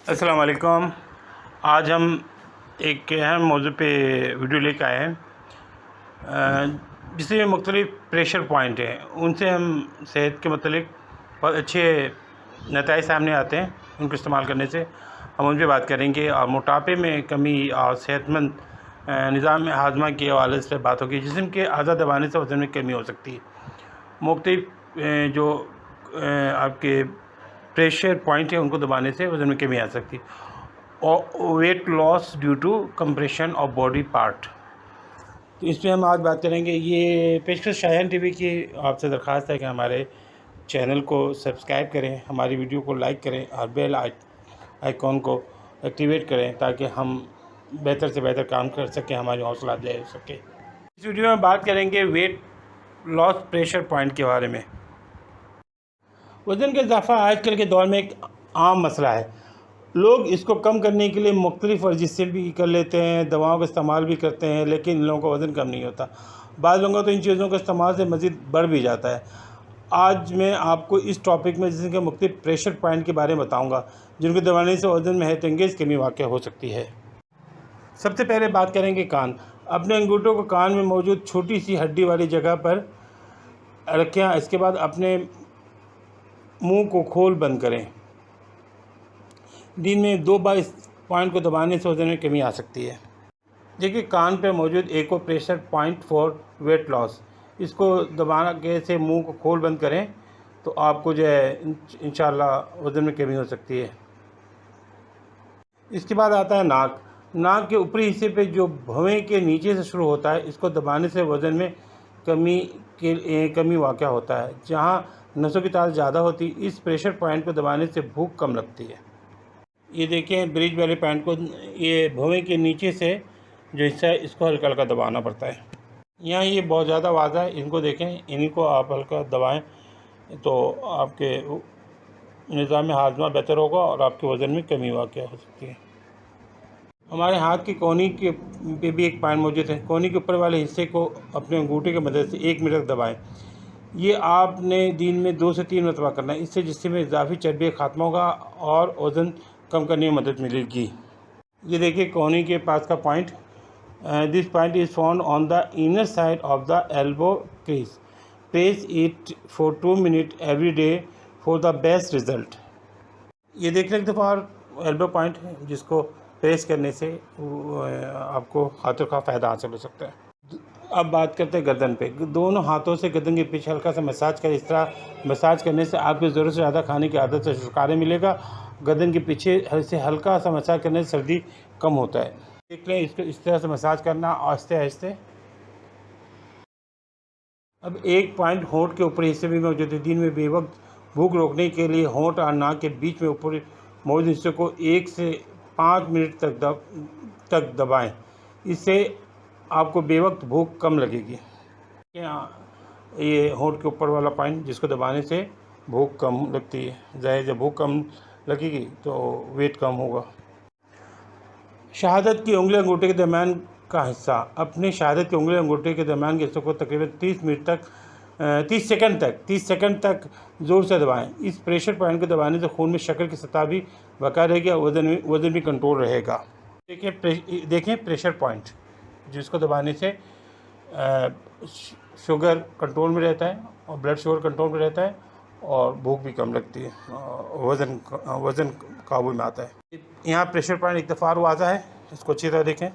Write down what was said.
अस्सलाम वालेकुम। आज हम एक अहम मौजू पे वीडियो लेकर आए हैं जिसमें मुख्तलिफ़ प्रेशर पॉइंट हैं, उनसे हम सेहत के मतलब बहुत अच्छे नतीजे सामने आते हैं। उनको इस्तेमाल करने से हम उन पर बात करेंगे और मोटापे में कमी और सेहतमंद निज़ाम हाजमा के हवाले से बात होगी। जिस्म के अज़ा दबाने से वज़न में कमी हो सकती है। मुख्तलिफ़ जो आपके प्रेशर पॉइंट है उनको दबाने से वज़न में कमी आ सकती है। और weight loss due to compression of body part, तो इस पर हम आज बात करेंगे। ये पेशकश शायन टीवी की आपसे दरख्वास्त है कि हमारे चैनल को सब्सक्राइब करें, हमारी वीडियो को लाइक करें और बेल आइकॉन को एक्टिवेट करें ताकि हम बेहतर से बेहतर काम कर सकें, हमारी हौसला अफजाई हो सके। इस वीडियो में बात करेंगे वेट लॉस प्रेशर पॉइंट के बारे में। वज़न का इजाफा आजकल के दौर में एक आम मसला है। लोग इसको कम करने के लिए मुख्तलिफ़ वर्जिशें भी कर लेते हैं, दवाओं का इस्तेमाल भी करते हैं, लेकिन इन लोगों का वज़न कम नहीं होता। बाद लोगों तो इन चीज़ों के इस्तेमाल से मज़ीद बढ़ भी जाता है। आज मैं आपको इस टॉपिक में जिसमें के मुख्तलिफ़ प्रेशर पॉइंट के बारे में बताऊँगा जिनको दबाने से वज़न में हैरतअंगेज़ कमी वाक़ हो सकती है। सबसे पहले बात करेंगे कान। अपने अंगूठों को कान में मौजूद छोटी सी हड्डी वाली जगह पर रखें। इसके बाद अपने मुंह को खोल बंद करें। दिन में 2 बार इस पॉइंट को दबाने से वज़न में कमी आ सकती है। देखिए, कान पर मौजूद acupressure point for weight loss, इसको दबाना के से मुंह को खोल बंद करें तो आपको जो है इंशाल्लाह वज़न में कमी हो सकती है। इसके बाद आता है नाक। नाक के ऊपरी हिस्से पे जो भवें के नीचे से शुरू होता है, इसको दबाने से वज़न में कमी वाक़ होता है। जहाँ नसों की तादाद ज़्यादा होती, इस प्रेशर पॉइंट को दबाने से भूख कम लगती है। ये देखें, ब्रिज वाले पॉइंट को, ये भवें के नीचे से जो हिस्सा है इसको हल्का हल्का दबाना पड़ता है। यहाँ ये बहुत ज़्यादा वाज़ा है, इनको देखें, इन्हीं को आप हल्का दबाएं तो आपके निज़ाम हाजमा बेहतर होगा और आपके वज़न में कमी वाक़ हो सकती है। हमारे हाथ की कोहनी के पे भी एक पॉइंट मौजूद है। कोहनी के ऊपर वाले हिस्से को अपने अंगूठे की मदद से 1 मिनट तक दबाएं। ये आपने दिन में 2 से 3 मरतबा करना है। इससे जिस्म में इजाफी चर्बी ख़त्म होगा और वज़न कम करने में मदद मिलेगी। ये देखिए, कोहनी के पास का point, this point is found on the inner side of the elbow crease. Press it for 2 minute every day for the best result. ये देखने एक दफ़ा एल्बो पॉइंट है जिसको प्रेस करने से आपको खातिर खा फ़ायदा हासिल हो सकता है। अब बात करते हैं गर्दन पे। दोनों हाथों से गर्दन के पीछे हल्का सा मसाज करें। इस तरह मसाज करने से आपकी ज़रूरत से ज़्यादा खाने की आदत से छुटकारा मिलेगा। गर्दन के पीछे से हल्का सा मसाज करने से सर्दी कम होता है। देख लें, इसको इस तरह से मसाज करना आहिस्ते आहिस्ते। अब एक पॉइंट होंठ के ऊपरी हिस्से में मौजूद है। दिन में बेवक्त भूख रोकने के लिए होंठ और नाक के बीच में ऊपर मौजूद हिस्से को 1 से 5 मिनट तक दबाएं। इससे आपको बेवक्त भूख कम लगेगी। ये होंठ के ऊपर वाला पॉइंट जिसको दबाने से भूख कम लगती है। ज़ाहिर जब भूख कम लगेगी तो वेट कम होगा। शहादत की उंगली अंगूठे के दरमियान का हिस्सा। अपने शहादत की उंगली अंगूठे के दरमियान के हिस्से को तकरीबन 30 सेकंड तक ज़ोर से दबाएं। इस प्रेशर पॉइंट को दबाने से खून में शक्कर की सतह भी बरकरार रहेगी और वज़न भी कंट्रोल रहेगा। देखें प्रेशर पॉइंट जिसको दबाने से शुगर कंट्रोल में रहता है और ब्लड शुगर कंट्रोल में रहता है और भूख भी कम लगती है, वज़न काबू में आता है। यहाँ प्रेशर पॉइंट एक दफ़ा और वाज़ा है, इसको अच्छी तरह देखें।